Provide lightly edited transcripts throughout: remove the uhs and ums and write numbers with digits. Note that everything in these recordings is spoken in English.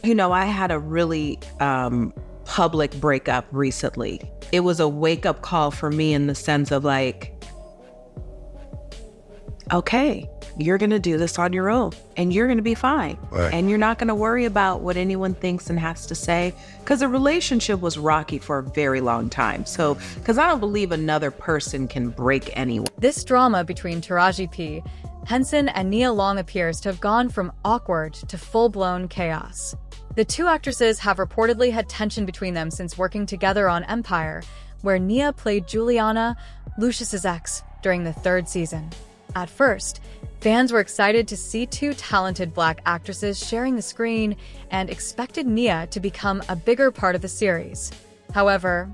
I had a really public breakup recently. It was a wake-up call for me in the sense of like, okay, you're going to do this on your own and you're going to be fine. Right. And you're not going to worry about what anyone thinks and has to say, because the relationship was rocky for a very long time. So, because I don't believe another person can break anyone. This drama between Taraji P., Henson, and Nia Long appears to have gone from awkward to full-blown chaos. The two actresses have reportedly had tension between them since working together on Empire, where Nia played Juliana, Lucius's ex, during the third season. At first, fans were excited to see two talented Black actresses sharing the screen and expected Nia to become a bigger part of the series. However,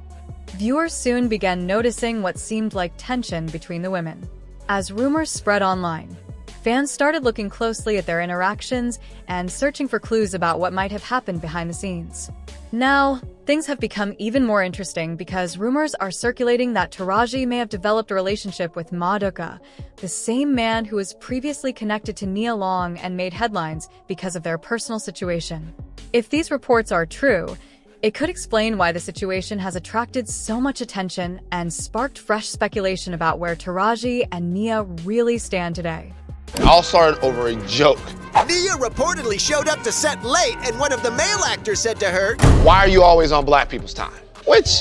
viewers soon began noticing what seemed like tension between the women. As rumors spread online, fans started looking closely at their interactions and searching for clues about what might have happened behind the scenes. Now, things have become even more interesting because rumors are circulating that Taraji may have developed a relationship with Ime Udoka, the same man who was previously connected to Nia Long and made headlines because of their personal situation. If these reports are true, it could explain why the situation has attracted so much attention and sparked fresh speculation about where Taraji and Nia really stand today. It all started over a joke. Nia reportedly showed up to set late, and one of the male actors said to her, Why are you always on Black people's time? Which,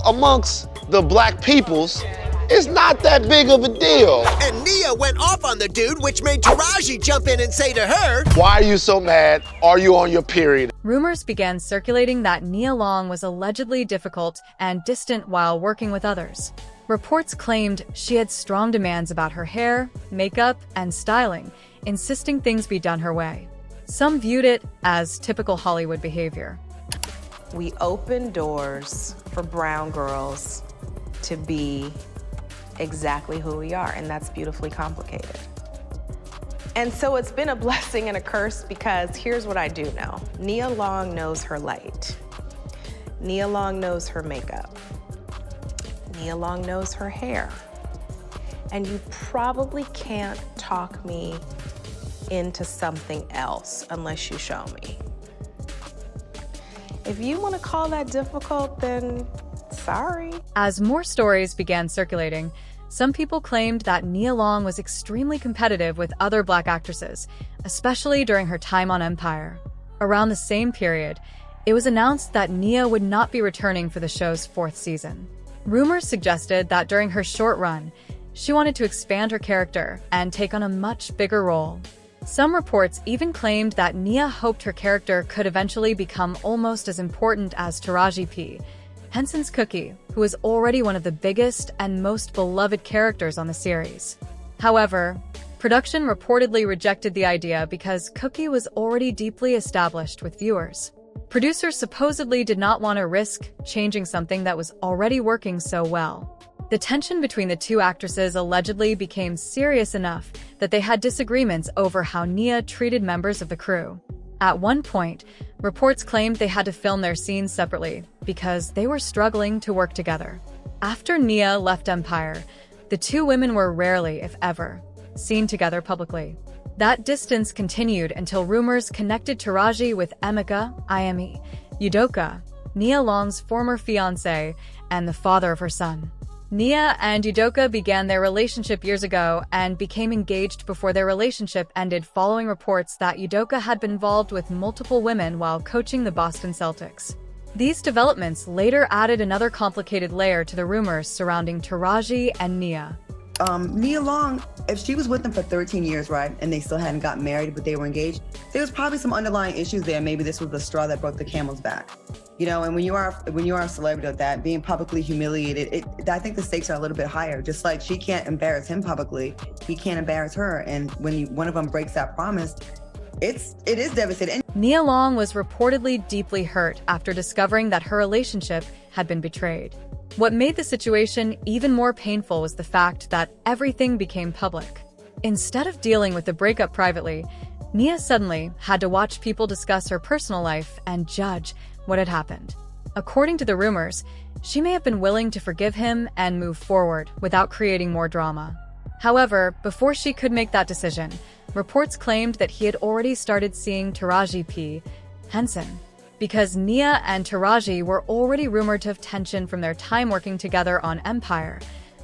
amongst the Black peoples, is not that big of a deal. and Nia went off on the dude, which made Taraji jump in and say to her, Why are you so mad? Are you on your period? Rumors began circulating that Nia Long was allegedly difficult and distant while working with others. Reports claimed she had strong demands about her hair, makeup, and styling, insisting things be done her way. Some viewed it as typical Hollywood behavior. We open doors for brown girls to be exactly who we are, and that's beautifully complicated. And so it's been a blessing and a curse because here's what I do know. Nia Long knows her light. Nia Long knows her makeup. Nia Long knows her hair. And you probably can't talk me into something else unless you show me. If you want to call that difficult, then sorry. As more stories began circulating, some people claimed that Nia Long was extremely competitive with other Black actresses, especially during her time on Empire. Around the same period, it was announced that Nia would not be returning for the show's fourth season. Rumors suggested that during her short run, she wanted to expand her character and take on a much bigger role. Some reports even claimed that Nia hoped her character could eventually become almost as important as Taraji P., Henson's Cookie, who is already one of the biggest and most beloved characters on the series. However, production reportedly rejected the idea because Cookie was already deeply established with viewers. Producers supposedly did not want to risk changing something that was already working so well. The tension between the two actresses allegedly became serious enough that they had disagreements over how Nia treated members of the crew. At one point, reports claimed they had to film their scenes separately because they were struggling to work together. After Nia left Empire, the two women were rarely, if ever, seen together publicly. That distance continued until rumors connected Taraji with Emeka Ime Udoka, Nia Long's former fiancé and the father of her son. Nia and Udoka began their relationship years ago and became engaged before their relationship ended following reports that Udoka had been involved with multiple women while coaching the Boston Celtics. These developments later added another complicated layer to the rumors surrounding Taraji and Nia. Nia Long, if she was with them for 13 years, right, and they still hadn't gotten married, but they were engaged, there was probably some underlying issues there. Maybe this was the straw that broke the camel's back. And when you are a celebrity like that, being publicly humiliated, I think the stakes are a little bit higher. Just like she can't embarrass him publicly, he can't embarrass her. And when one of them breaks that promise, it is devastating. Nia Long was reportedly deeply hurt after discovering that her relationship had been betrayed. What made the situation even more painful was the fact that everything became public. Instead of dealing with the breakup privately, Nia suddenly had to watch people discuss her personal life and judge what had happened. According to the rumors, she may have been willing to forgive him and move forward without creating more drama. However, before she could make that decision, reports claimed that he had already started seeing Taraji P., Henson. Because Nia and Taraji were already rumored to have tension from their time working together on Empire,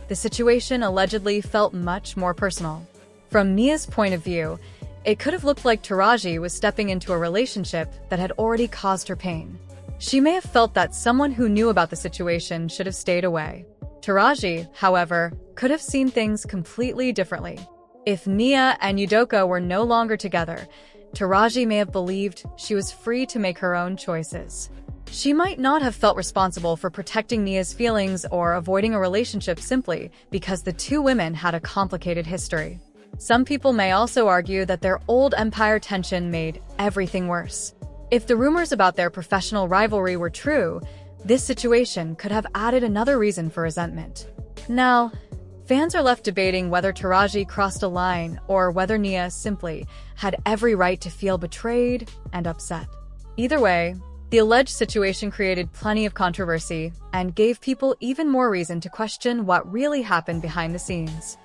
the situation allegedly felt much more personal. From Nia's point of view, it could have looked like Taraji was stepping into a relationship that had already caused her pain. She may have felt that someone who knew about the situation should have stayed away. Taraji, however, could have seen things completely differently. If Nia and Udoka were no longer together, Taraji may have believed she was free to make her own choices. She might not have felt responsible for protecting Nia's feelings or avoiding a relationship simply because the two women had a complicated history. Some people may also argue that their old Empire tension made everything worse. If the rumors about their professional rivalry were true, this situation could have added another reason for resentment. Now, fans are left debating whether Taraji crossed a line or whether Nia simply had every right to feel betrayed and upset. Either way, the alleged situation created plenty of controversy and gave people even more reason to question what really happened behind the scenes.